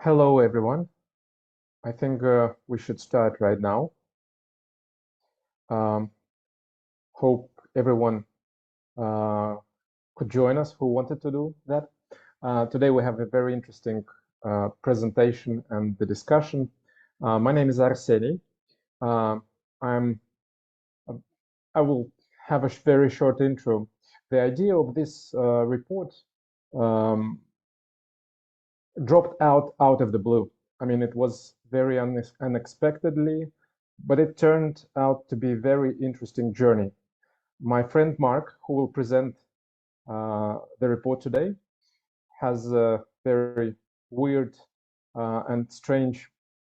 Hello, everyone. I think we should start right now. Hope everyone could join us who wanted to do that. Today we have a very interesting presentation and the discussion. My name is Arseniy. I will have a very short intro. The idea of this report dropped out of the blue. I mean, it was very unexpectedly, but it turned out to be a very interesting journey. My friend Mark, who will present the report today, has a very weird and strange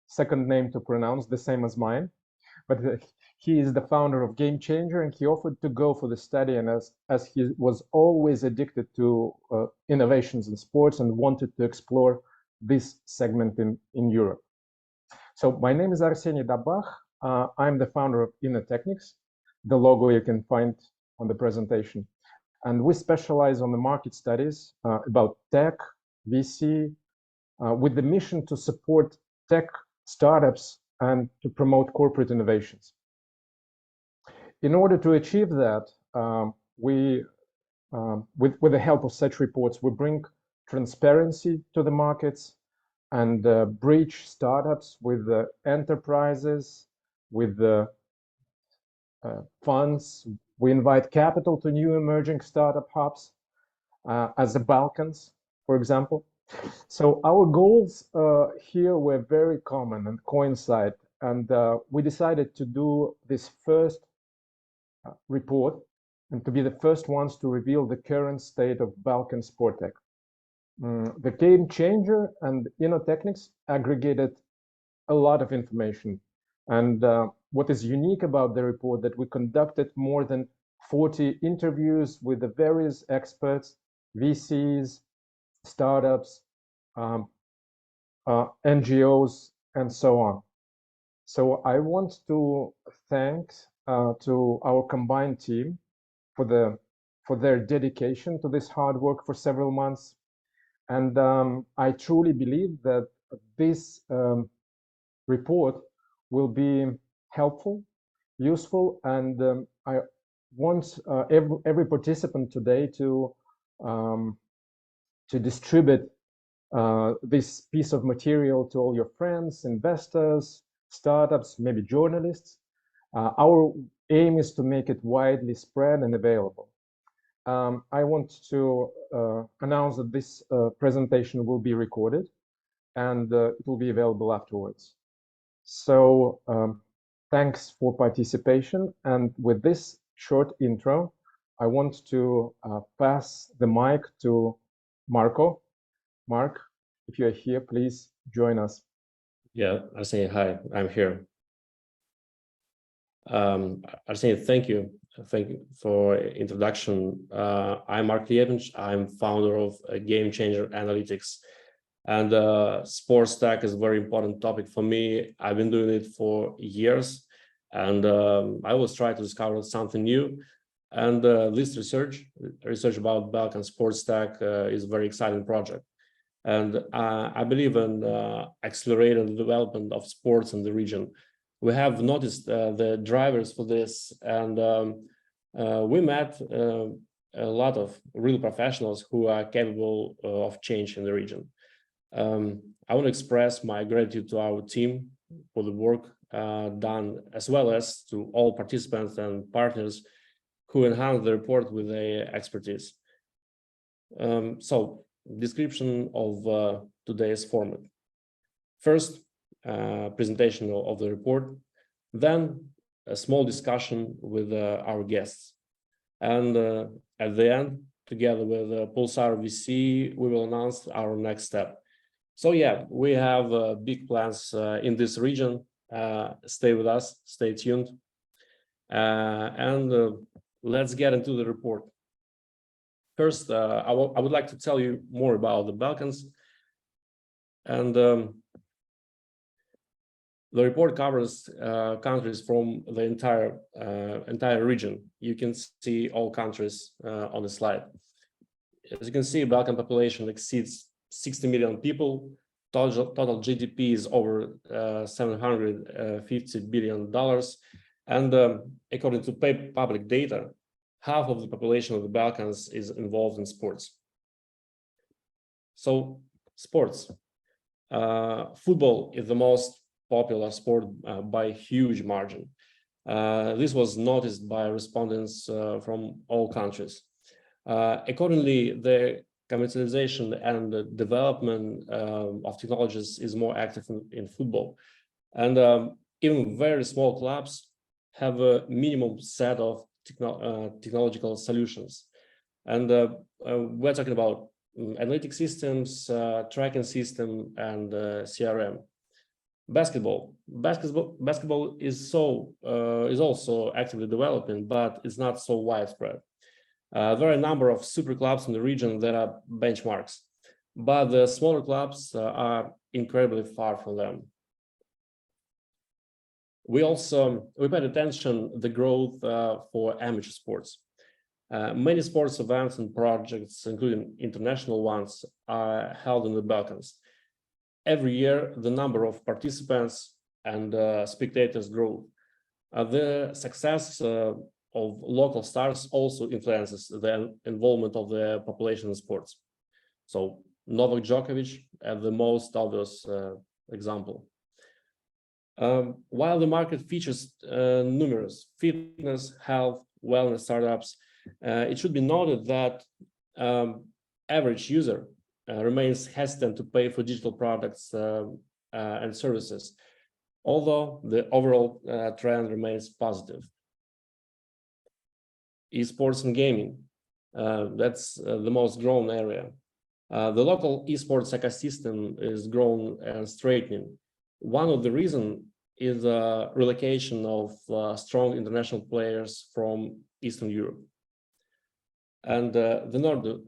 second name to pronounce, the same as mine. But he is the founder of Game Changer, and he offered to go for the study. And as he was always addicted to innovations in sports and wanted to explore this segment in Europe. So my name is Arseniy Dabbakh. I'm the founder of Innotechnics. The logo you can find on the presentation. And we specialize on the market studies about tech, VC, with the mission to support tech startups and to promote corporate innovations. In order to achieve that, with the help of such reports, we bring transparency to the markets and bridge startups with the enterprises, with the funds. We invite capital to new emerging startup hubs, as the Balkans, for example. So our goals here were very common and coincide, and we decided to do this first report and to be the first ones to reveal the current state of Balkan SportsTech. The Game Changer and Innotechnics aggregated a lot of information, and what is unique about the report that we conducted more than 40 interviews with the various experts, VCs, startups, NGOs, and so on. So I want to thank to our combined team for their dedication to this hard work for several months. And I truly believe that this report will be helpful, useful, and I want every participant today to distribute this piece of material to all your friends, investors, startups, maybe journalists. Our aim is to make it widely spread and available. I want to announce that this presentation will be recorded and it will be available afterwards. So thanks for participation. And with this short intro, I want to pass the mic to Marko. Mark, if you are here, please join us. Yeah, Arseniy, hi, I'm here. Arseniy, thank you. Thank you for introduction. I'm Marko Liepinsh. I'm founder of Game Changer Analytics. And sports tech is a very important topic for me. I've been doing it for years. And I always try to discover something new. And this research about Balkan SportsTech is a very exciting project. And I believe in accelerating the development of sports in the region. We have noticed the drivers for this, and we met a lot of real professionals who are capable of change in the region. I want to express my gratitude to our team for the work done, as well as to all participants and partners who enhanced the report with their expertise. So, description of today's format. First, presentation of the report, then a small discussion with our guests. And at the end, together with Pulsar VC, we will announce our next step. So yeah, we have big plans in this region. Stay with us, stay tuned. And let's get into the report. First, I would like to tell you more about the Balkans. And the report covers countries from the entire region. You can see all countries on the slide. As you can see, Balkan population exceeds 60 million people, total GDP is over $750 billion. And according to public data, half of the population of the Balkans is involved in sports. So sports. Football is the most popular sport by a huge margin. This was noticed by respondents from all countries. Accordingly, the commercialization and the development of technologies is more active in football. And even very small clubs have a minimum set of technological solutions. And we're talking about analytic systems, tracking system, and CRM. Basketball is also actively developing, but it's not so widespread. There are a number of super clubs in the region that are benchmarks, but the smaller clubs are incredibly far from them. We paid attention to the growth for amateur sports. Many sports events and projects, including international ones, are held in the Balkans. Every year, the number of participants and spectators grow. The success of local stars also influences the involvement of the population in sports. So Novak Djokovic is the most obvious example. While the market features numerous fitness, health, wellness startups, it should be noted that average user remains hesitant to pay for digital products and services, although the overall trend remains positive. Esports and gaming, that's the most grown area. The local esports ecosystem is growing and straightening. One of the reasons is the relocation of strong international players from Eastern Europe. And the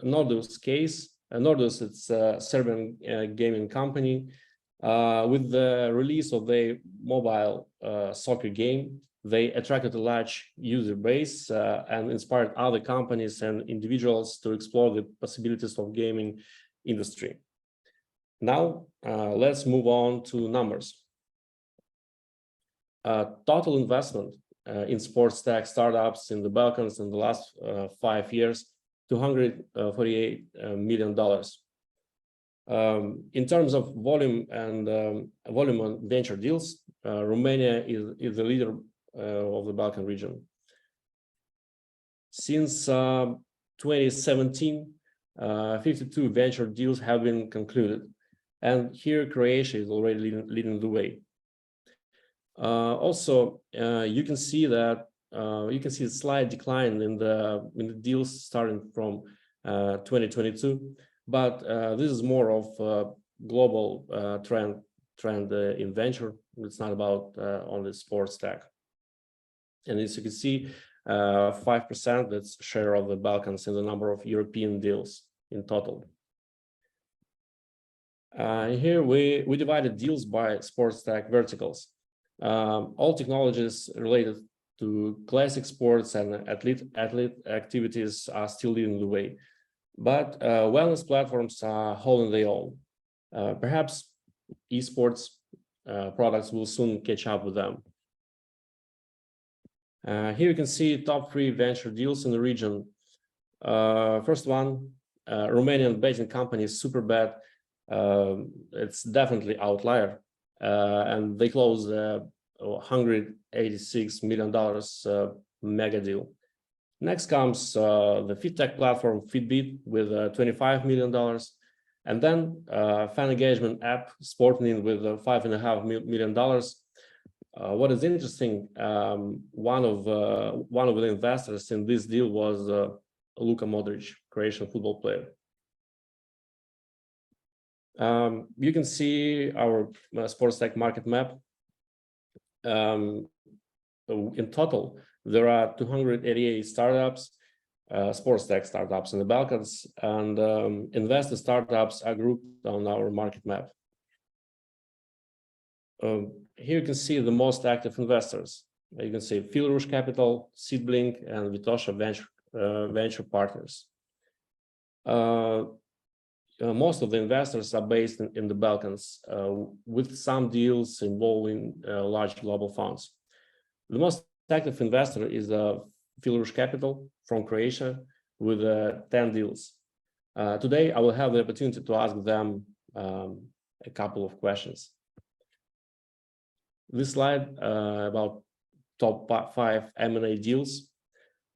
Nordus case, Nordus, it's a Serbian gaming company. With the release of their mobile soccer game, they attracted a large user base and inspired other companies and individuals to explore the possibilities of gaming industry. Now, let's move on to numbers. Total investment in sports tech startups in the Balkans in the last 5 years, $248 million. In terms of volume and venture deals, Romania is the leader of the Balkan region. Since 2017, 52 venture deals have been concluded, and here Croatia is already leading the way. Also, you can see a slight decline in the deals starting from 2022, but this is more of a global trend in venture. It's not about only sports tech. And as you can see, 5% that's share of the Balkans in the number of European deals in total. Here we divided deals by sports tech verticals. All technologies related to classic sports and athlete activities are still leading the way, but wellness platforms are holding their own. Perhaps esports products will soon catch up with them. Here you can see top 3 venture deals in the region. First one, Romanian betting company Superbet. It's definitely outlier, and they closed $186 million mega deal. Next comes the FitTech platform Fitbit with $25 million, and then fan engagement app Sportnin with $5.5 million. What is interesting, one of the investors in this deal was Luka Modric, Croatian football player. You can see our sports tech market map. In total, there are 288 startups, sports tech startups in the Balkans, and investor startups are grouped on our market map. Here you can see the most active investors. You can see Rouge Capital, Seedblink, and Vitosha Venture Partners. most of the investors are based in the Balkans, with some deals involving large global funds. The most active investor is Rouge Capital from Croatia with 10 deals. Today, I will have the opportunity to ask them a couple of questions. This slide about top 5 M&A deals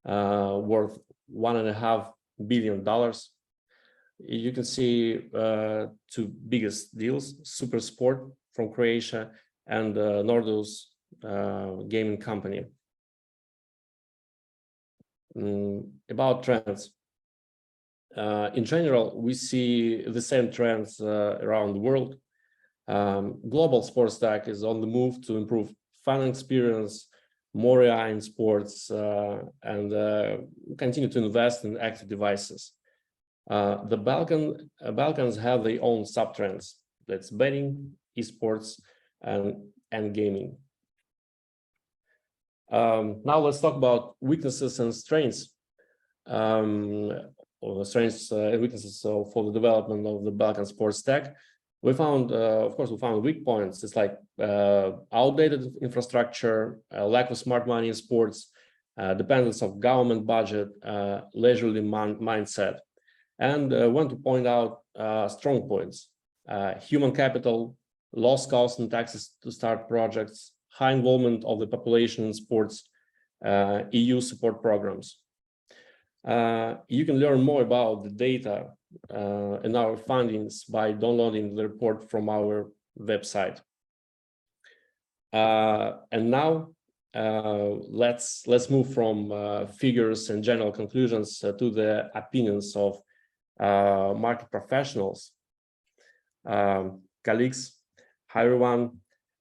worth $1.5 billion. You can see 2 biggest deals, Super Sport from Croatia and Nordo's gaming company. About trends. In general, we see the same trends around the world. Global sports tech is on the move to improve fan experience, more AI in sports, and continue to invest in active devices. The Balkans have their own sub-trends. That's betting, esports, and gaming. Now let's talk about weaknesses and strengths. Or strengths and weaknesses for the development of the Balkan sports tech. We found, of course, weak points. It's like outdated infrastructure, lack of smart money in sports, dependence of government budget, leisurely mindset. And want to point out strong points: human capital, low cost and taxes to start projects, high involvement of the population in sports, EU support programs. You can learn more about the data and our findings by downloading the report from our website. And now let's move from figures and general conclusions to the opinions of market professionals, colleagues. Hi everyone.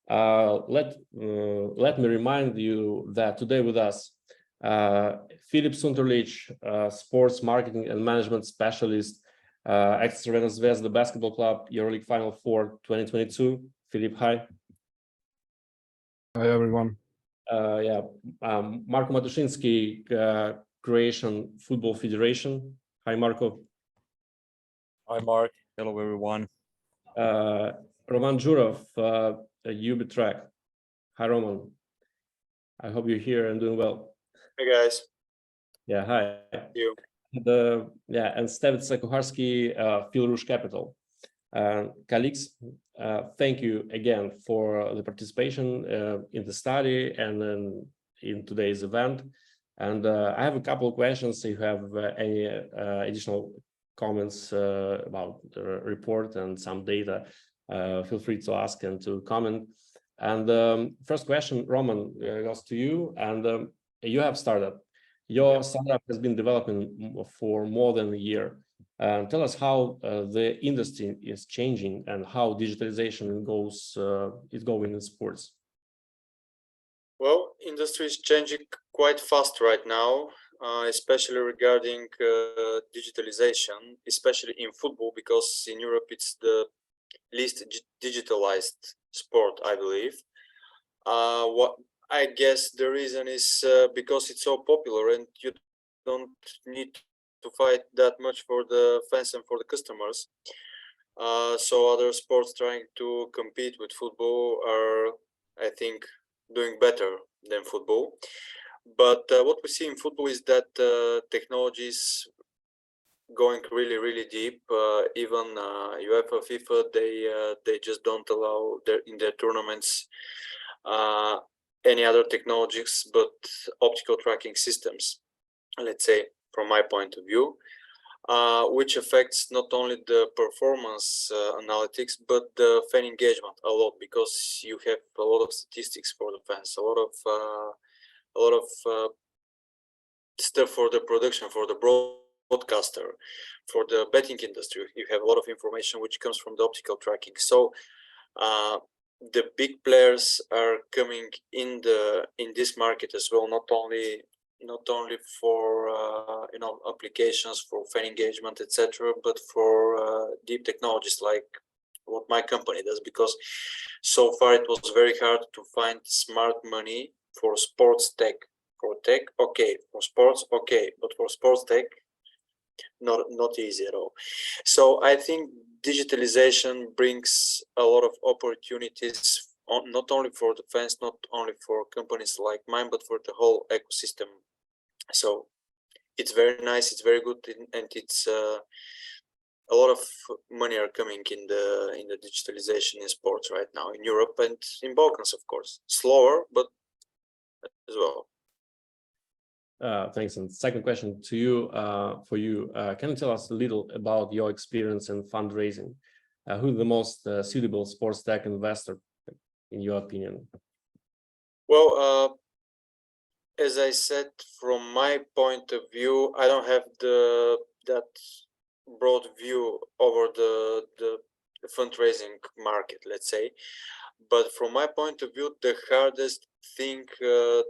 Let me remind you that today with us Filip Sunturlic, sports marketing and management specialist, ex-Crvena Zvezda basketball club, EuroLeague Final Four 2022. Filip, hi. Hi everyone. Marko Matušinskij, Croatian Football Federation. Hi Marko. Hi Mark. Hello everyone. Roman Dzhurov, Ubitrack. Hi Roman. I hope you're here and doing well. Hey guys. Yeah, hi. Thank you. And Stevica, Kuharski, Rouge Capital. Colleagues, thank you again for the participation in the study and in today's event. And I have a couple of questions. If you have any additional comments about the report and some data, feel free to ask and to comment. And first question, Roman, goes to you. And you have started. Your startup has been developing for more than a year. Tell us how the industry is changing and how digitalization is going in sports. Well, industry is changing quite fast right now, especially regarding digitalization, especially in football, because in Europe it's the least digitalized sport, I believe. What I guess the reason is because it's so popular and you don't need to fight that much for the fans and for the customers. So other sports trying to compete with football are, I think, doing better than football. But what we see in football is that technology is going really deep. Even UEFA, FIFA, they just don't allow in their tournaments any other technologies but optical tracking systems, let's say, from my point of view, which affects not only the performance analytics but the fan engagement a lot, because you have a lot of statistics for the fans, a lot of stuff for the production, for the broadcaster, for the betting industry. You have a lot of information which comes from the optical tracking. So the big players are coming in this market as well, not only for applications for fan engagement, etc., but for deep technologies like what my company does, because so far it was very hard to find smart money for sports tech. For tech, okay, for sports, okay, but for sports tech, not easy at all. So I think digitalization brings a lot of opportunities, not only for the fans, not only for companies like mine, but for the whole ecosystem. So it's very nice, it's very good, and it's a lot of money are coming in the digitalization in sports right now in Europe and in Balkans, of course. Slower, but as well. Thanks. And second question to you, can you tell us a little about your experience in fundraising? Who's the most suitable sports tech investor, in your opinion? Well, as I said, from my point of view, I don't have that broad view over the fundraising market, let's say. But from my point of view, the hardest thing to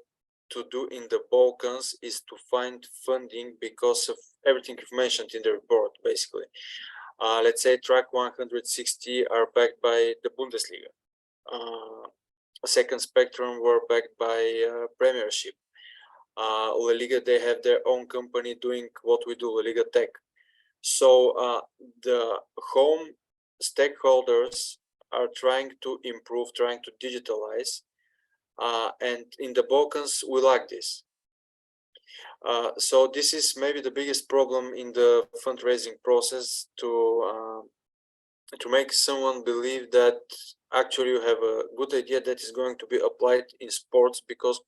do in the Balkans is to find funding because of everything you've mentioned in the report, basically. Let's say Track 160 are backed by the Bundesliga. Second Spectrum were backed by Premiership. La Liga, they have their own company doing what we do, La Liga Tech. So the home stakeholders are trying to improve, trying to digitalize. And in the Balkans, we lack this. So this is maybe the biggest problem in the fundraising process, to make someone believe that actually you have a good idea that is going to be applied in sports, because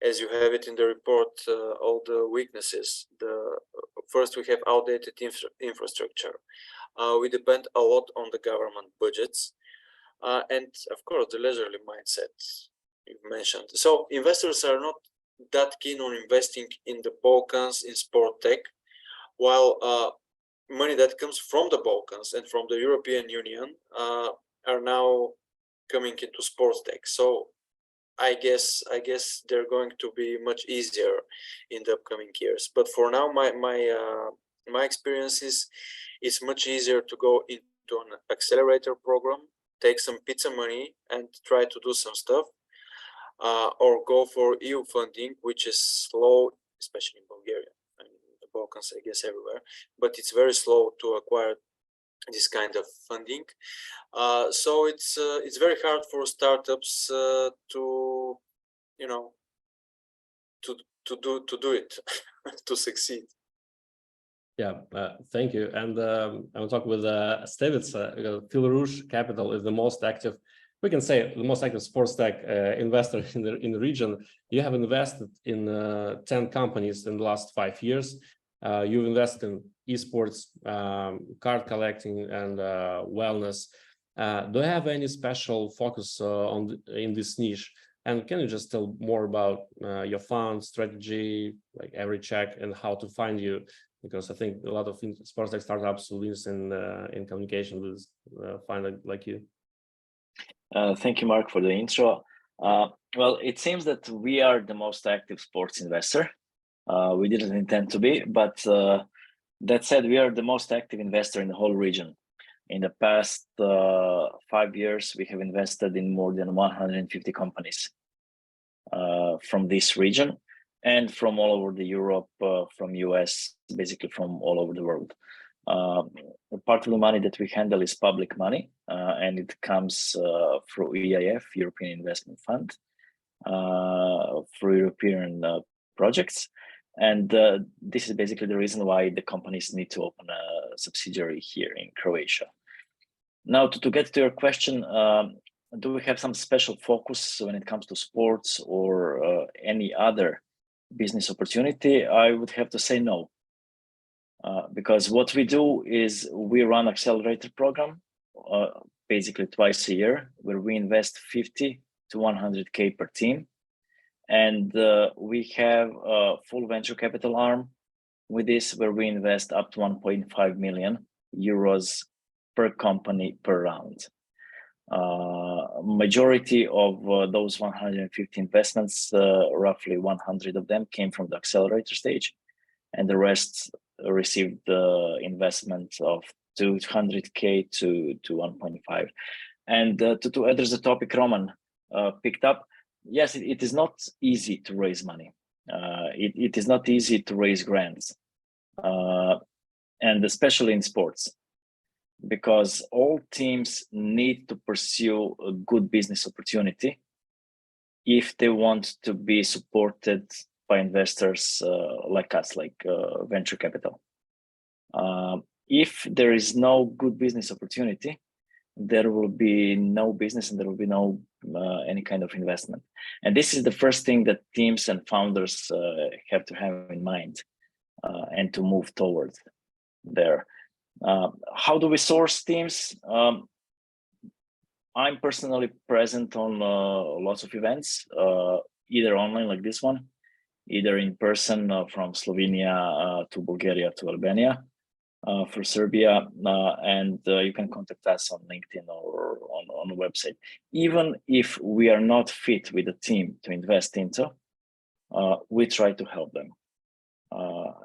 as you have it in the report, all the weaknesses. First, we have outdated infrastructure. We depend a lot on the government budgets. And of course, the leisurely mindset you've mentioned. So investors are not that keen on investing in the Balkans in sport tech, while money that comes from the Balkans and from the European Union are now coming into sports tech. So I guess they're going to be much easier in the upcoming years. But for now, my experience is it's much easier to go into an accelerator program, take some pizza money and try to do some stuff, or go for EU funding, which is slow, especially in Bulgaria. I mean, the Balkans, I guess, everywhere, but it's very slow to acquire this kind of funding. So it's very hard for startups to do it to succeed. Yeah, thank you. And I'll talk with Stevica. Rouge Capital is the most active, we can say, the most active sports tech investor in the region. You have invested in 10 companies in the last 5 years. You've invested in esports, card collecting, and wellness. Do you have any special focus in this niche? And can you just tell more about your fund strategy, like every check, and how to find you? Because I think a lot of sports tech startups will use in communication with find like you. Thank you, Mark, for the intro. Well, it seems that we are the most active sports investor. We didn't intend to be, but that said, we are the most active investor in the whole region. In the past 5 years, we have invested in more than 150 companies from this region and from all over the Europe, from US, basically from all over the world. Part of the money that we handle is public money, and it comes through EIF, European Investment Fund, through European projects. And this is basically the reason why the companies need to open a subsidiary here in Croatia. Now, to get to your question, do we have some special focus when it comes to sports or any other business opportunity? I would have to say no. Because what we do is we run Accelerator program, basically twice a year, where we invest 50 to 100K per team. And we have a full venture capital arm with this, where we invest up to 1.5 million euros per company per round. Majority of those 150 investments, roughly 100 of them came from the accelerator stage, and the rest received the investment of 200K to 1.5. And to address the topic Roman picked up, yes, it is not easy to raise money. It is not easy to raise grants. and especially in sports, because all teams need to pursue a good business opportunity if they want to be supported by investors like us, like venture capital. If there is no good business opportunity, there will be no business and there will be no any kind of investment. And this is the first thing that teams and founders have to have in mind and to move towards there. How do we source teams? I'm personally present on lots of events, either online like this one, either in person from Slovenia to Bulgaria to Albania, for Serbia, and you can contact us on LinkedIn or on the website. Even if we are not fit with a team to invest into, we try to help them.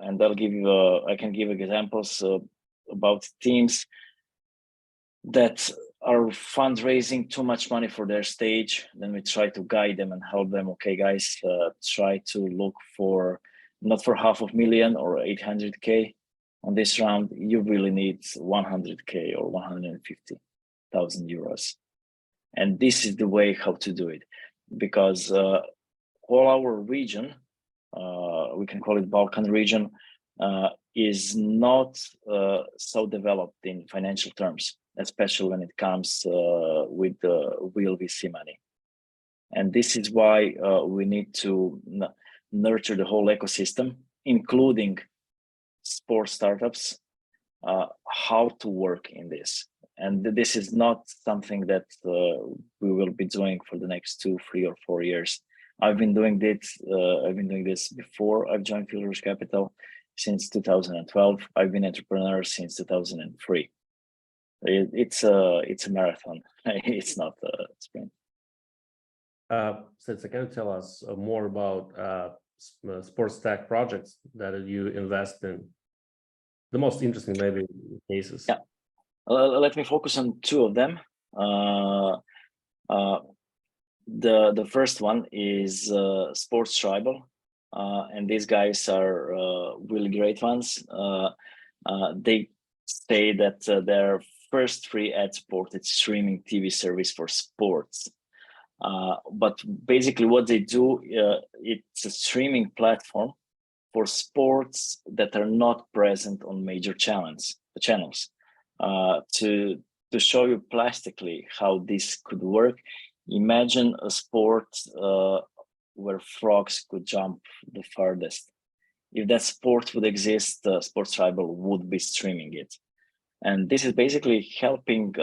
And I'll give you, I can give examples about teams that are fundraising too much money for their stage. Then we try to guide them and help them. Okay, guys, try to look for not for $500,000 or 800K on this round. You really need 100K or 150,000 euros. And this is the way how to do it, because all our region, we can call it Balkan region, is not so developed in financial terms, especially when it comes with real VC money. And this is why we need to nurture the whole ecosystem, including sports startups, how to work in this. And this is not something that we will be doing for the next 2, 3, or 4 years. I've been doing this before I've joined Rouge Capital since 2012. I've been an entrepreneur since 2003. It's a marathon. It's not a sprint. So can you tell us more about sports tech projects that you invest in? The most interesting, maybe, cases. Yeah. Let me focus on 2 of them. The first one is Sports Tribal, and these guys are really great ones. They say that their first free ad-supported streaming TV service for sports. But basically what they do, it's a streaming platform for sports that are not present on major channels. To show you plastically how this could work, imagine a sport where frogs could jump the farthest. If that sport would exist, Sports Tribal would be streaming it. And this is basically helping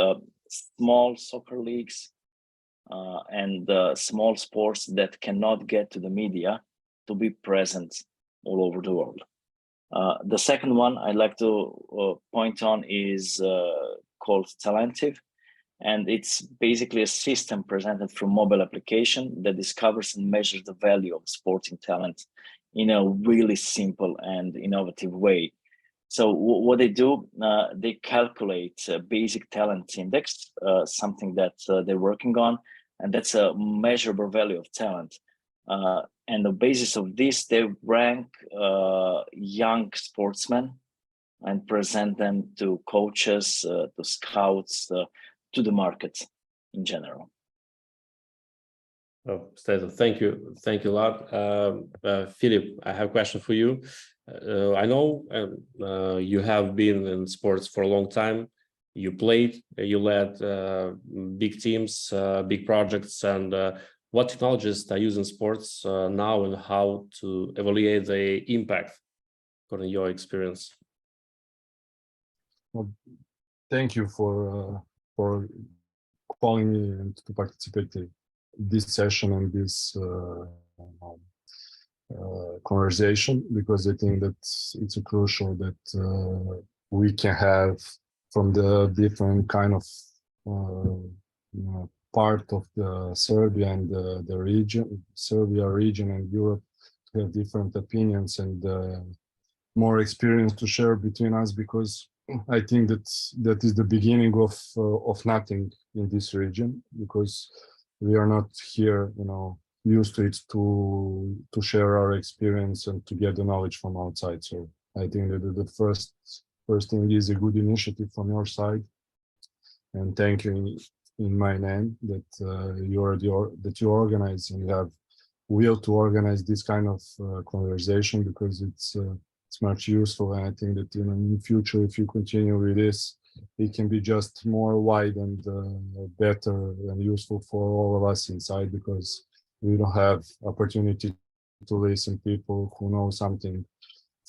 small soccer leagues and small sports that cannot get to the media to be present all over the world. The second one I'd like to point on is called Talentive, and it's basically a system presented through mobile application that discovers and measures the value of sporting talent in a really simple and innovative way. So what they do, they calculate a basic talent index, something that they're working on, and that's a measurable value of talent. And the basis of this, they rank young sportsmen and present them to coaches, to scouts, to the market in general. Oh, Stefan, thank you a lot. Filip, I have a question for you. I know you have been in sports for a long time. You played, you led big teams, big projects, and what technologies are used in sports now, and how to evaluate the impact according to your experience? Well, thank you for calling me and to participate in this session and this conversation, because I think that it's crucial that we can have from the different kind of part of the Serbia and the region, Serbia region and Europe, to have different opinions and more experience to share between us, because I think that is the beginning of nothing in this region, because we are not here, used to it to share our experience and to get the knowledge from outside. So I think that the first thing is a good initiative from your side, and thank you in my name that that you organize and you have will to organize this kind of conversation, because it's much useful, and I think that in the future, if you continue with this, it can be just more wide and better and useful for all of us inside, because we don't have opportunity to listen people who know something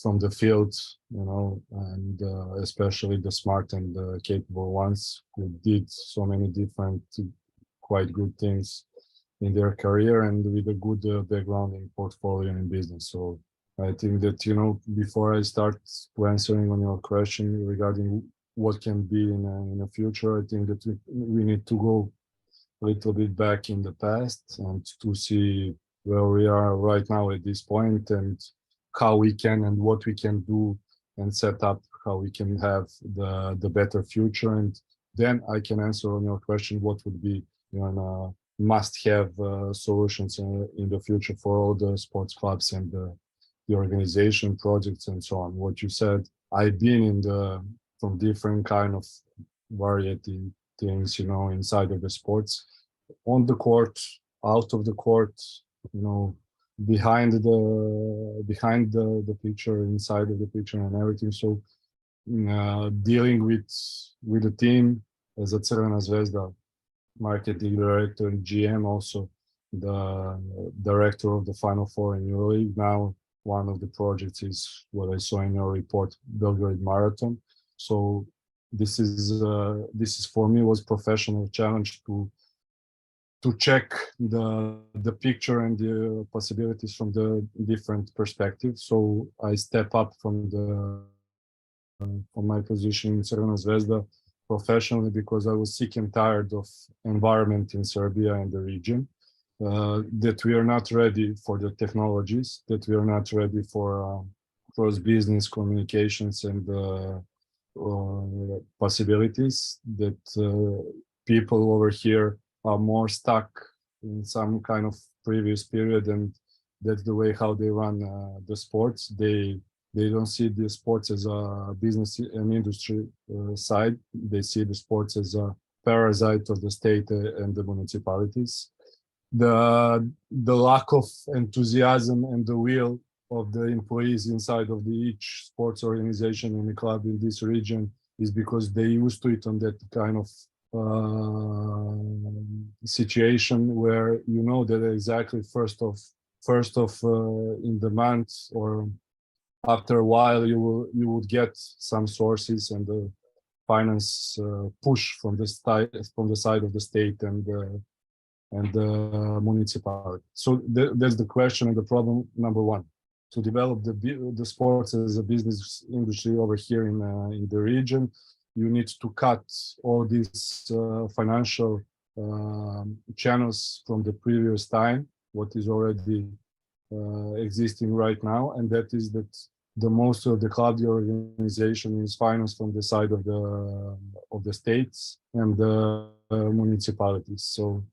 from the field, and especially the smart and capable ones who did so many different quite good things in their career and with a good background in portfolio and business. So I think that, before I start answering on your question regarding what can be in the future, I think that we need to go a little bit back in the past and to see where we are right now at this point, and how we can and what we can do and set up how we can have the better future. And then I can answer on your question, what would be must-have solutions in the future for all the sports clubs and the organization projects and so on. What you said, I've been from different kind of variety things, inside of the sports, on the court, out of the court, behind the picture, inside of the picture, and everything. So dealing with the team as a Crvena Zvezda marketing director and GM, also the director of the Final Four in EuroLeague. Now one of the projects is what I saw in your report, Belgrade Marathon. So this is for me was professional challenge to check the picture and the possibilities from the different perspectives. So I step up from my position in Crvena Zvezda professionally, because I was sick and tired of environment in Serbia and the region, that we are not ready for the technologies, that we are not ready for cross-business communications and possibilities, that people over here are more stuck in some kind of previous period, and that's the way how they run the sports. They don't see the sports as a business and industry side. They see the sports as a parasite of the state and the municipalities. The lack of enthusiasm and the will of the employees inside of each sports organization in the club in this region is because they used to it on that kind of situation where that exactly first of in the month or after a while you would get some sources and the finance push from the side of the state and the municipality. So that's the question and the problem number one. To develop the sports as a business industry over here in the region, you need to cut all these financial channels from the previous time, what is already existing right now, and that is that the most of the club organization is financed from the side of the states and the municipalities. So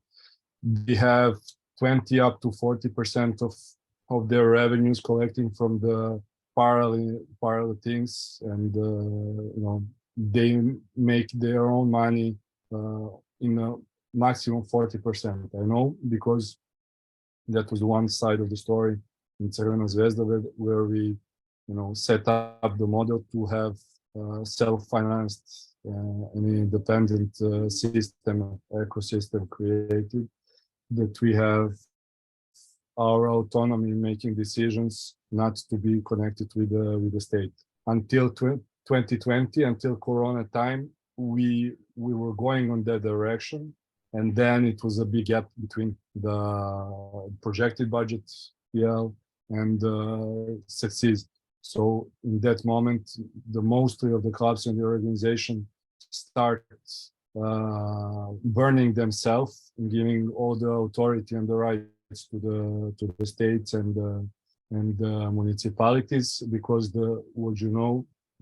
they have 20 up to 40% of their revenues collecting from the parallel things, and they make their own money in a maximum 40%. I know, because that was one side of the story in Crvena Zvezda where we set up the model to have self-financed an independent ecosystem created, that we have our autonomy in making decisions, not to be connected with the state. Until 2020, until Corona time, we were going on that direction, and then it was a big gap between the projected budget and success. So in that moment, the mostly of the clubs and the organization start burning themselves and giving all the authority and the rights to the states and the municipalities, because the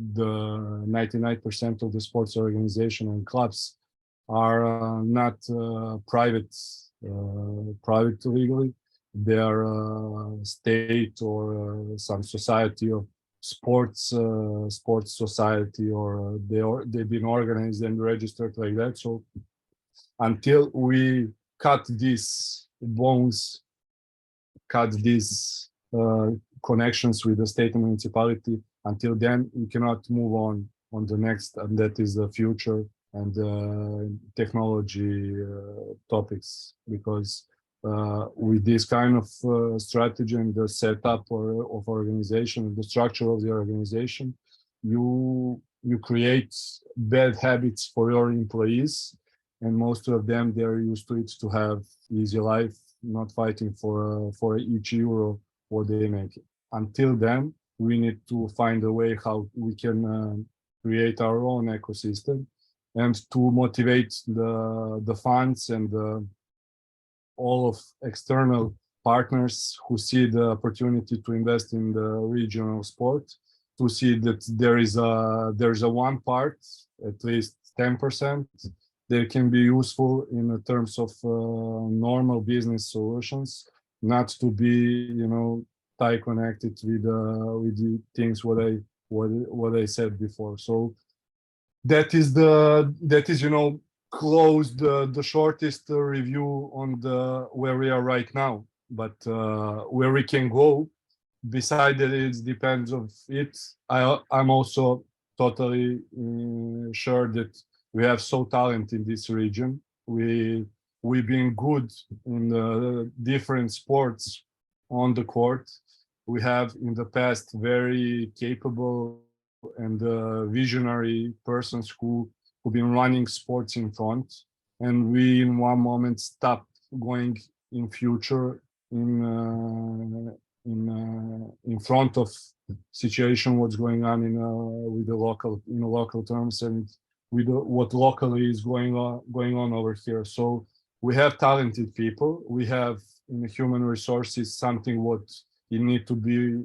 99% of the sports organization and clubs are not private legally. They are state or some society sports society, or they've been organized and registered like that. So until we cut these bonds, cut these connections with the state and municipality, until then we cannot move on the next, and that is the future and technology topics, because with this kind of strategy and the setup of organization, the structure of the organization, you create bad habits for your employees, and most of them, they're used to it, to have easy life, not fighting for each euro what they make. Until then, we need to find a way how we can create our own ecosystem, and to motivate the funds and all of external partners who see the opportunity to invest in the regional sport, to see that there's a one part, at least 10%, that can be useful in terms of normal business solutions, not to be, tie connected with the things what I said before. So that is close the shortest review on the where we are right now. But where we can go, beside that, it depends of it. I'm also totally sure that we have so talent in this region. We've been good in different sports on the court. We have in the past very capable and visionary persons who've been running sports in front, and we in one moment stop going in future in front of situation what's going on with the local terms, and with what locally is going on over here. So we have talented people. We have in the human resources something what it need to be.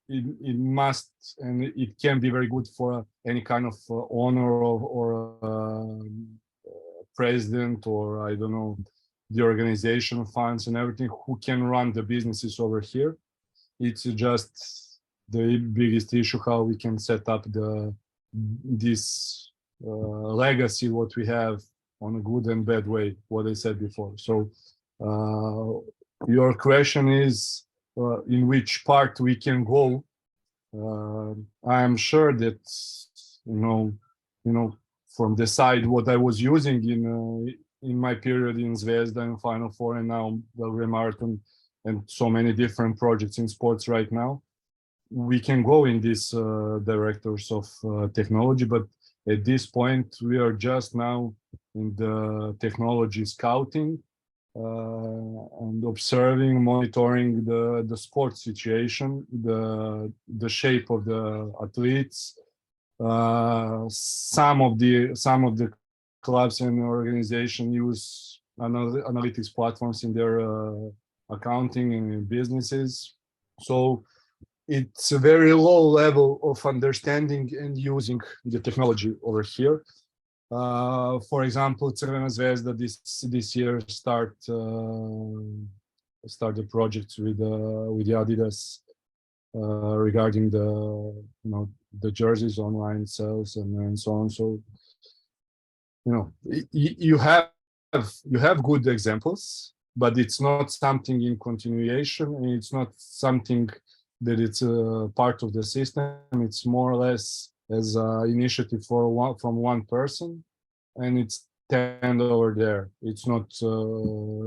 It must, and it can be very good for any kind of owner or president, or I don't know, the organization funds and everything, who can run the businesses over here. It's just the biggest issue how we can set up this legacy what we have on a good and bad way, what I said before. So your question is in which part we can go. I am sure that from the side what I was using in my period in Zvezda and Final Four, and now Belgrade Marathon, and so many different projects in sports right now, we can go in these directors of technology. But at this point, we are just now in the technology scouting and observing, monitoring the sports situation, the shape of the athletes. Some of the clubs and organizations use analytics platforms in their accounting and businesses. So it's a very low level of understanding and using the technology over here. For example, Crvena Zvezda this year start the project with the Adidas regarding the jerseys online sales and so on. So you have good examples, but it's not something in continuation, and it's not something that it's a part of the system. It's more or less as an initiative from one person, and it's tend over there. It's not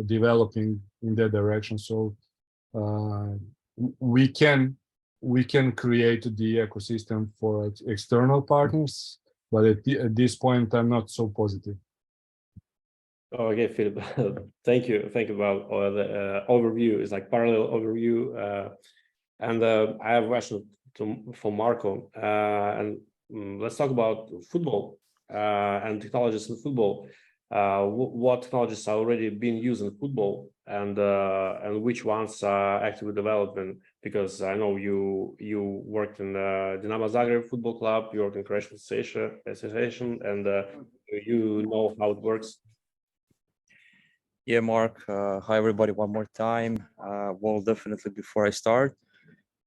developing in that direction. So we can create the ecosystem for external partners, but at this point, I'm not so positive. Okay, Filip, thank you about the overview. It's like parallel overview, and I have a question for Marko, and let's talk about football and technologies in football. What technologies are already being used in football, and which ones are actively developing? Because I know you worked in Dinamo Zagreb Football Club, you worked in Croatian Association, and you know how it works. Yeah, Mark. Hi, everybody. One more time. Well, definitely before I start,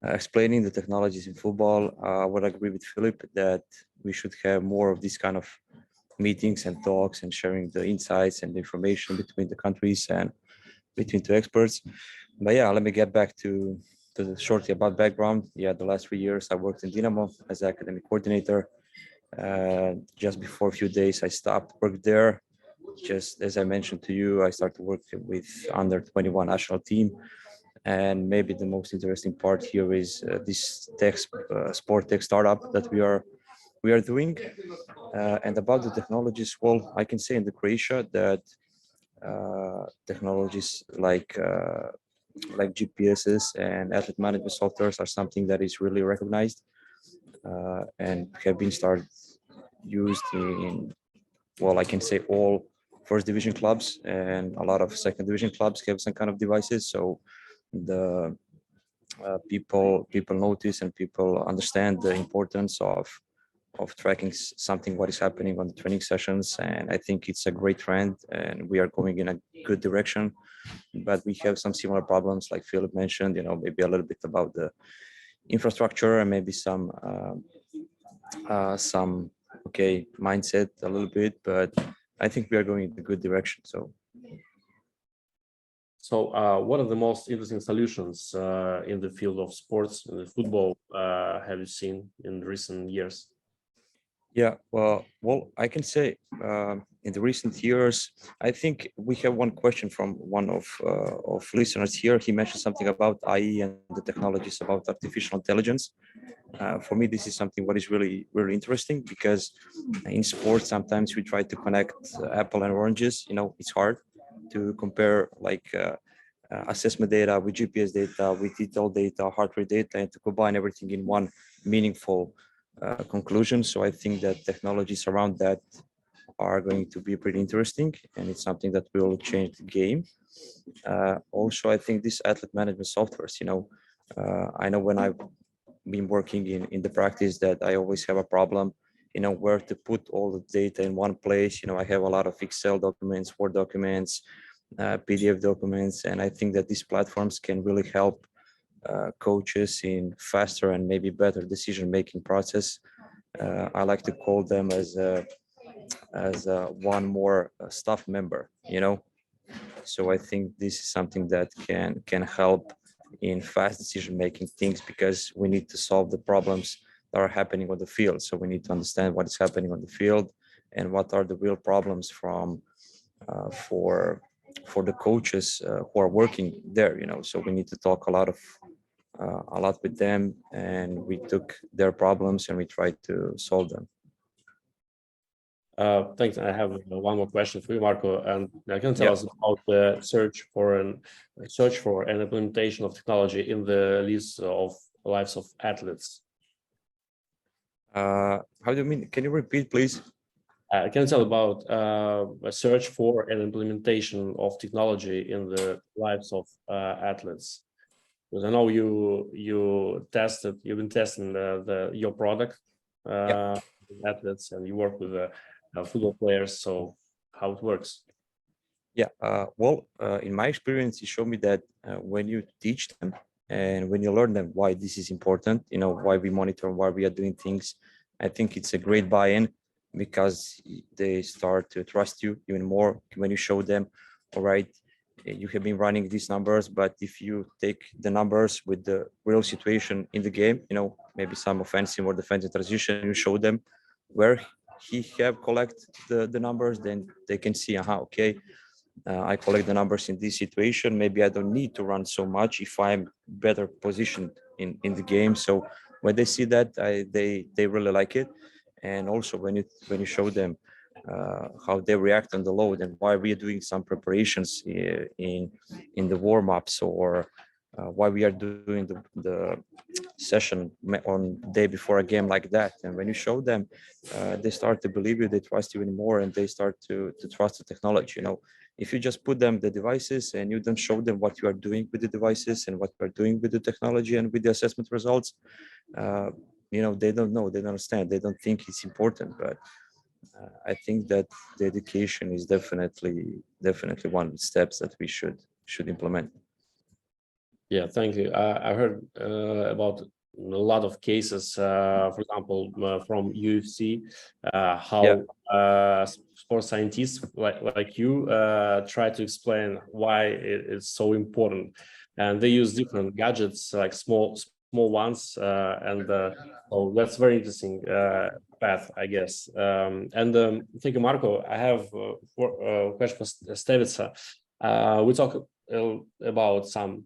explaining the technologies in football. I would agree with Filip that we should have more of these kind of meetings and talks and sharing the insights and information between the countries and between two experts. But yeah, let me get back to the shortly about background. Yeah, the last 3 years I worked in Dynamo as an academic coordinator. Just before a few days I stopped work there. Just as I mentioned to you, I started working with under 21 national team. And maybe the most interesting part here is this sport tech startup that we are doing. And about the technologies, well, I can say in the Croatia that technologies like GPSs and athlete management softwares are something that is really recognized and have been used in, well, I can say all first division clubs, and a lot of second division clubs have some kind of devices. So the people notice and people understand the importance of tracking something what is happening on the training sessions, and I think it's a great trend and we are going in a good direction. But we have some similar problems like Filip mentioned, maybe a little bit about the infrastructure and maybe some mindset a little bit, but I think we are going in a good direction. So what are the most interesting solutions in the field of sports and football have you seen in recent years? Yeah, well, I can say in the recent years, I think we have one question from one of listeners here. He mentioned something about AI and the technologies about artificial intelligence. For me, this is something what is really, really interesting, because in sports, sometimes we try to connect apple and oranges. It's hard to compare like assessment data with GPS data, with detail data, heart rate data, and to combine everything in one meaningful conclusion. So I think that technologies around that are going to be pretty interesting, and it's something that will change the game. Also, I think these athlete management softwares, I know when I've been working in the practice that I always have a problem, where to put all the data in one place. I have a lot of Excel documents, Word documents, PDF documents, and I think that these platforms can really help coaches in faster and maybe better decision-making process. I like to call them as one more staff member, So I think this is something that can help in fast decision-making things, because we need to solve the problems that are happening on the field. So we need to understand what is happening on the field and what are the real problems for the coaches who are working there, So we need to talk a lot with them, and we took their problems and we tried to solve them. Thanks. I have one more question for you, Marko, and can you tell us about the search for an implementation of technology in the lives of athletes? How do you mean? Can you repeat, please? Can you tell about a search for an implementation of technology in the lives of athletes? Because I know you've been testing your product with athletes, and you work with football players. So how it works? Yeah, in my experience, it showed me that when you teach them and when you learn them why this is important, why we monitor, why we are doing things, I think it's a great buy-in, because they start to trust you even more when you show them, all right, you have been running these numbers, but if you take the numbers with the real situation in the game, maybe some offensive or defensive transition, you show them where he have collect the numbers, then they can see, okay, I collect the numbers in this situation. Maybe I don't need to run so much if I'm better positioned in the game. So when they see that, they really like it. And also when you show them how they react on the load and why we are doing some preparations in the warm-ups, or why we are doing the session on day before a game like that. And when you show them, they start to believe you, they trust you even more, and they start to trust the technology. If you just put them the devices and you don't show them what you are doing with the devices and what you are doing with the technology and with the assessment results, they don't know, they don't understand, they don't think it's important. But I think that the education is definitely one of the steps that we should implement. Yeah, thank you. I heard about a lot of cases, for example, from UFC, how sports scientists like you try to explain why it's so important, and they use different gadgets, like small ones, and oh, that's very interesting path, I guess. And thank you, Marko. I have a question for Stevica. We talk about some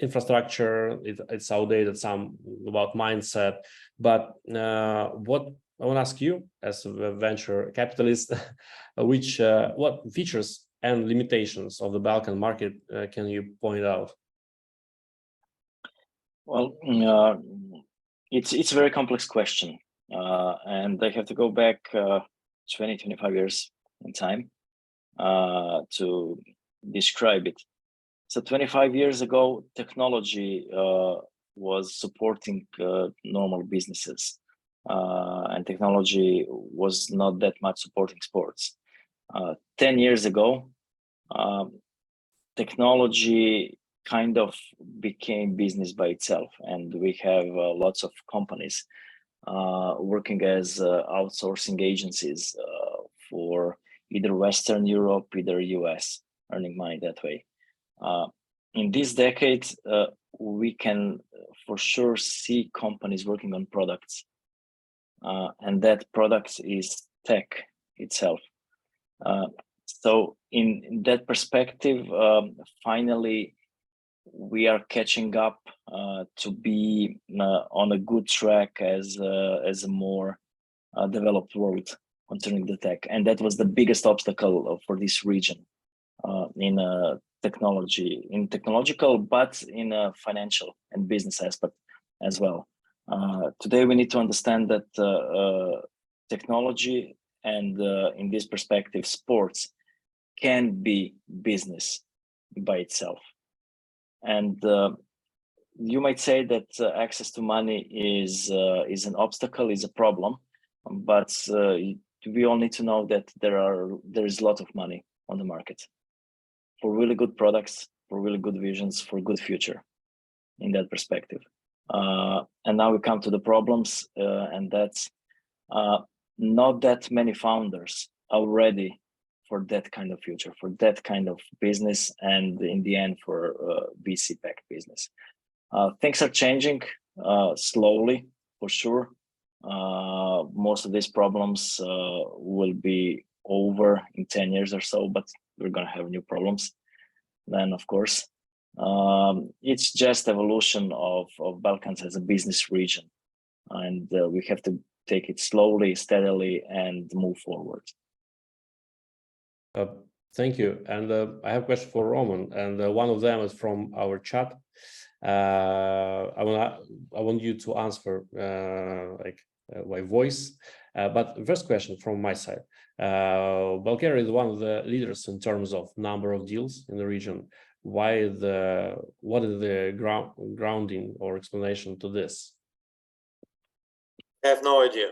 infrastructure, it's outdated, some about mindset, but what I want to ask you as a venture capitalist, what features and limitations of the Balkan market can you point out? Well, it's a very complex question, and I have to go back 20-25 years in time to describe it. So 25 years ago, technology was supporting normal businesses, and technology was not that much supporting sports. 10 years ago, technology kind of became business by itself, and we have lots of companies working as outsourcing agencies for either Western Europe, either US, earning money that way. In this decade, we can for sure see companies working on products, and that product is tech itself. So in that perspective, finally, we are catching up to be on a good track as a more developed world concerning the tech, and that was the biggest obstacle for this region in technological, but in a financial and business aspect as well. Today, we need to understand that technology and in this perspective, sports can be business by itself. And you might say that access to money is an obstacle, is a problem, but we all need to know that there is a lot of money on the market for really good products, for really good visions, for good future in that perspective. And now we come to the problems, and that's not that many founders are ready for that kind of future, for that kind of business, and in the end for VC-backed business. Things are changing slowly, for sure. Most of these problems will be over in 10 years or so, but we're going to have new problems then, of course. It's just evolution of Balkans as a business region, and we have to take it slowly, steadily, and move forward. Thank you. And I have a question for Roman, and one of them is from our chat. I want you to answer by voice. But the first question from my side. Bulgaria is one of the leaders in terms of number of deals in the region. What is the grounding or explanation to this? I have no idea.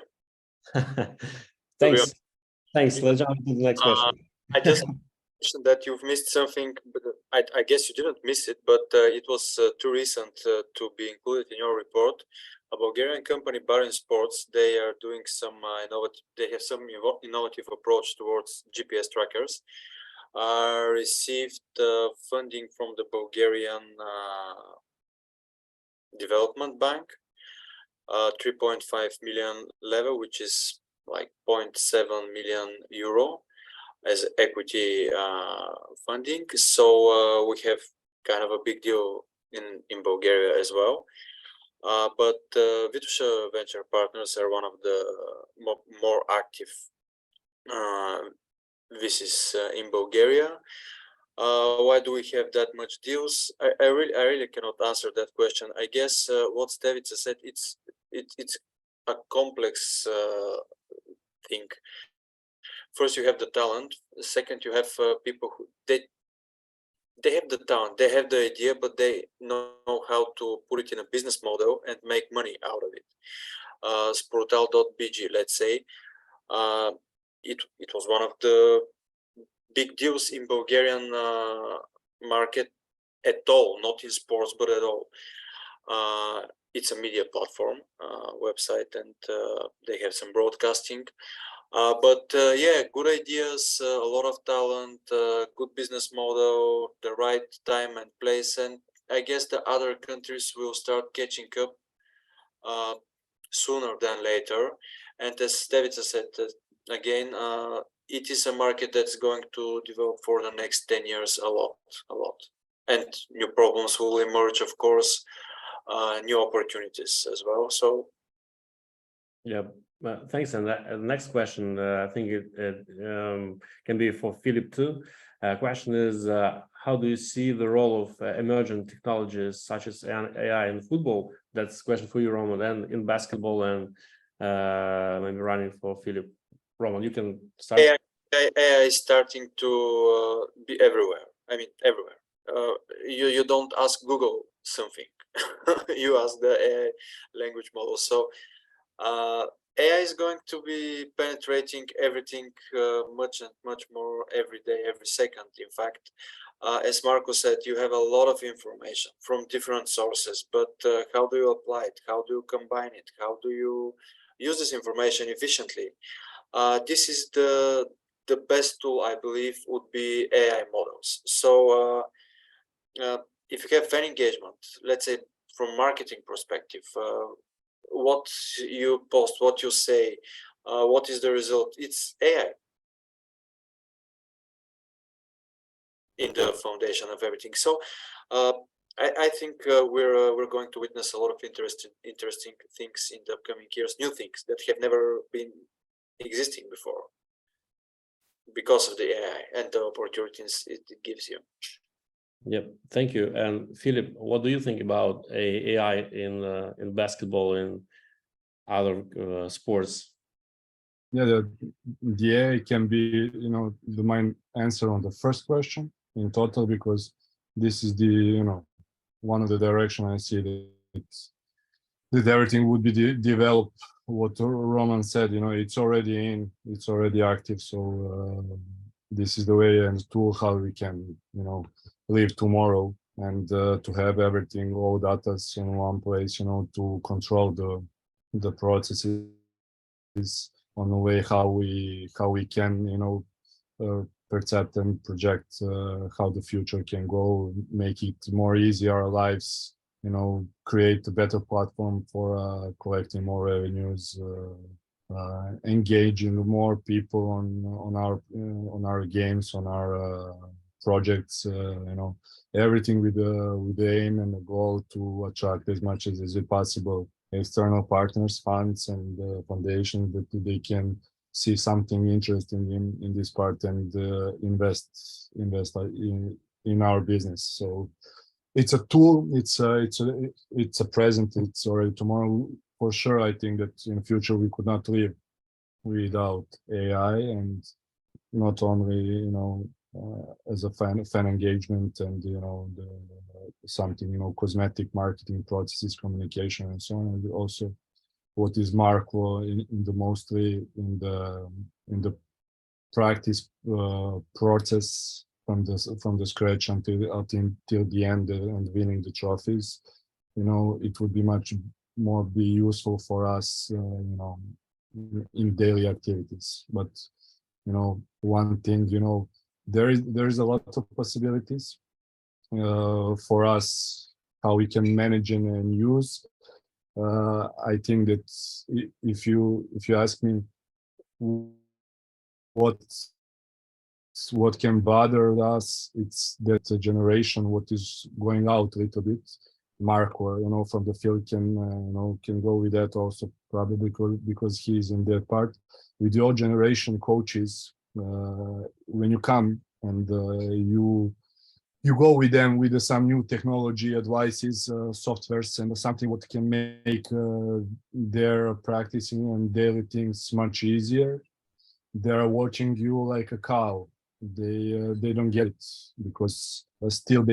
Thanks. Let's jump to the next question. I just mentioned that you've missed something, but I guess you didn't miss it, but it was too recent to be included in your report. A Bulgarian company, Balkan Sports, they are doing some innovative approach towards GPS trackers. Received funding from the Bulgarian Development Bank, 3.5 million level, which is like 0.7 million euro as equity funding. So we have kind of a big deal in Bulgaria as well. But Vitusha Venture Partners are one of the more active VCs in Bulgaria. Why do we have that much deals? I really cannot answer that question. I guess what Stevica said, it's a complex thing. First, you have the talent. Second, you have people who they have the talent, they have the idea, but they know how to put it in a business model and make money out of it. Sportal.bg, let's say, it was one of the big deals in Bulgarian market at all, not in sports, but at all. It's a media platform, website, and they have some broadcasting. Yeah, good ideas, a lot of talent, good business model, the right time and place, and I guess the other countries will start catching up sooner than later. And as Stevica said, again, it is a market that's going to develop for the next 10 years a lot. And new problems will emerge, of course, new opportunities as well. So, yeah, thanks. And the next question, I think it can be for Filip too. Question is, how do you see the role of emerging technologies such as AI in football? That's a question for you, Roman, and in basketball, and maybe running for Filip. Roman, you can start. AI is starting to be everywhere. I mean, everywhere. You don't ask Google something. You ask the AI language model. So AI is going to be penetrating everything much more every day, every second. In fact, as Marko said, you have a lot of information from different sources, but how do you apply it? How do you combine it? How do you use this information efficiently? This is the best tool, I believe, would be AI models. So if you have fan engagement, let's say from marketing perspective, what you post, what you say, what is the result? It's AI in the foundation of everything. So I think we're going to witness a lot of interesting things in the upcoming years, new things that have never been existing before because of the AI and the opportunities it gives you. Yep, thank you. And Filip, what do you think about AI in basketball and other sports? Yeah, the AI can be, the main answer on the first question in total, because this is the, one of the direction I see that everything would be developed. What Roman said, it's already it's already active. So this is the way and tool how we can, live tomorrow, and to have everything, all data in one place, to control the processes on the way how we can, perceive and project how the future can go, make it more easy our lives, create a better platform for collecting more revenues, engaging more people on our games, on our projects, everything with the aim and the goal to attract as much as it possible external partners, funds, and foundations that they can see something interesting in this part and invest in our business. So it's a tool, it's a present, it's already tomorrow for sure. I think that in the future we could not live without AI, and not only as a fan engagement and something cosmetic marketing processes, communication, and so on, and also what is Marko in the mostly in the practice process from the scratch until the end and winning the trophies. It would be much more be useful for us in daily activities. But one thing, there is a lot of possibilities for us how we can manage and use. I think that if you ask me what can bother us, it's that generation what is going out a little bit. Marko, from the field can go with that also, probably because he's in that part. With the old generation coaches, when you come and you go with them with some new technology advices, softwares, and something what can make their practicing and daily things much easier. They're watching you like a cow. They don't get it, because still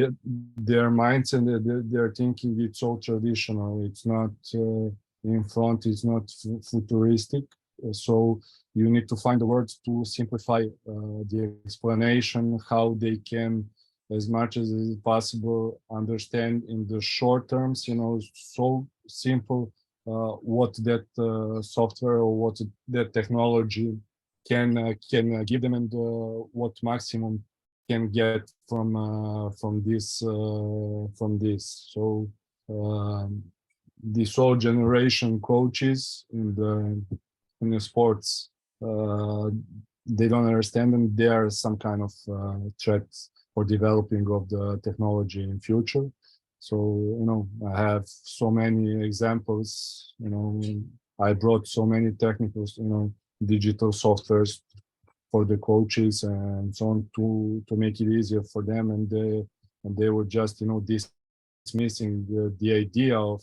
their minds and they're thinking it's all traditional. It's not in front. It's not futuristic. So you need to find the words to simplify the explanation, how they can as much as is possible, understand in the short terms, so simple what that software or what that technology can give them, and what maximum can get from this. So this whole generation coaches in the sports, they don't understand them. They are some kind of threat for developing of the technology in future. So I have so many examples. I brought so many technicals, digital softwares for the coaches and so on to make it easier for them, and they were just dismissing the idea of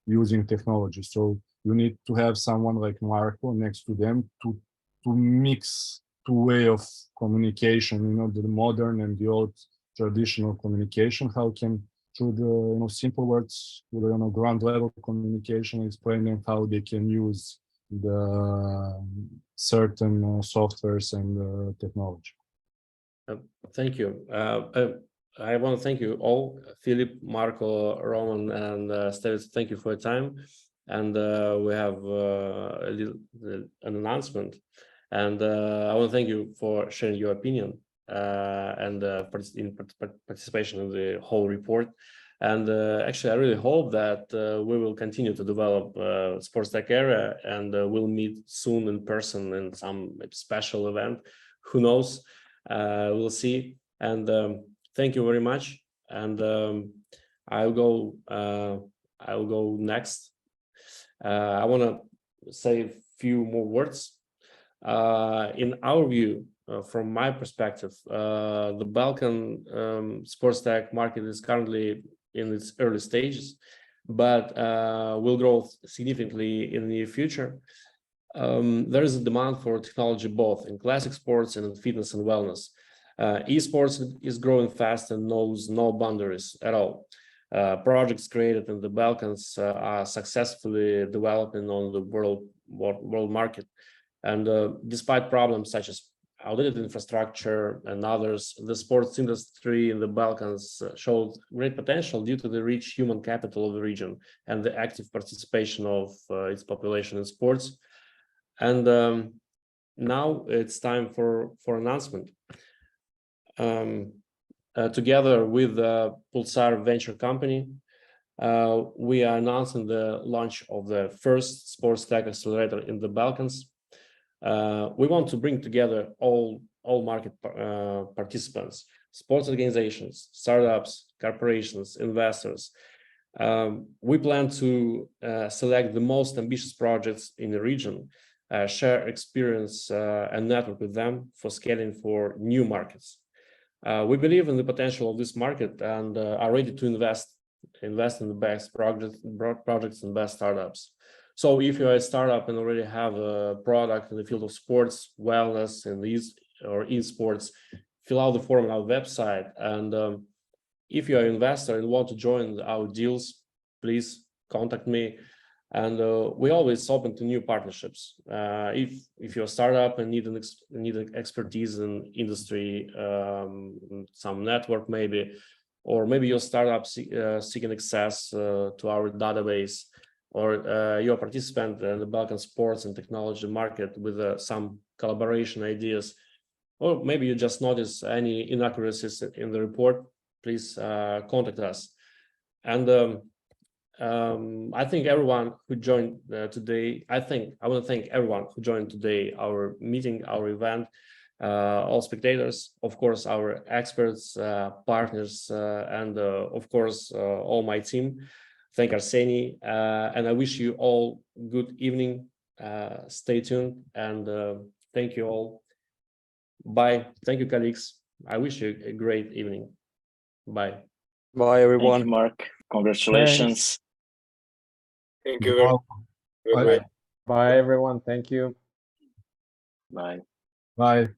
using technology. So you need to have someone like Marko next to them to mix two way of communication, the modern and the old traditional communication. How can, through the simple words, ground level communication, explain them how they can use the certain softwares and technology. Thank you. I want to thank you all, Filip, Marko, Roman, and Stevica. Thank you for your time. And we have an announcement. And I want to thank you for sharing your opinion and participation in the whole report. And actually, I really hope that we will continue to develop SportsTech area, and we'll meet soon in person in some special event. Who knows? We'll see. And thank you very much. And I'll go next. I want to say a few more words. In our view, from my perspective, the Balkan SportsTech market is currently in its early stages, but will grow significantly in the near future. There is a demand for technology both in classic sports and in fitness and wellness. Esports is growing fast and knows no boundaries at all. Projects created in the Balkans are successfully developing on the world market. And despite problems such as outdated infrastructure and others, the sports industry in the Balkans showed great potential due to the rich human capital of the region and the active participation of its population in sports. And now it's time for announcement. Together with the Pulsar Venture Company, we are announcing the launch of the first SportsTech Accelerator in the Balkans. We want to bring together all market participants, sports organizations, startups, corporations, investors. We plan to select the most ambitious projects in the region, share experience and network with them for scaling for new markets. We believe in the potential of this market and are ready to invest in the best projects and best startups. So if you're a startup and already have a product in the field of sports, wellness, and esports, fill out the form on our website. And if you're an investor and want to join our deals, please contact me. And we're always open to new partnerships. If you're a startup and need expertise in industry, some network maybe, or maybe your startup seeking access to our database, or you're a participant in the Balkan sports and technology market with some collaboration ideas, or maybe you just notice any inaccuracies in the report, please contact us. And I think everyone who joined today, I want to thank everyone who joined today, our meeting, our event, all spectators, of course, our experts, partners, and of course, all my team. Thank Arseniy, and I wish you all good evening. Stay tuned, and thank you all. Bye. Thank you, colleagues. I wish you a great evening. Bye. Bye, everyone. Thank you, Mark. Congratulations. Thank you very much. Bye, everyone. Thank you. Bye. Bye.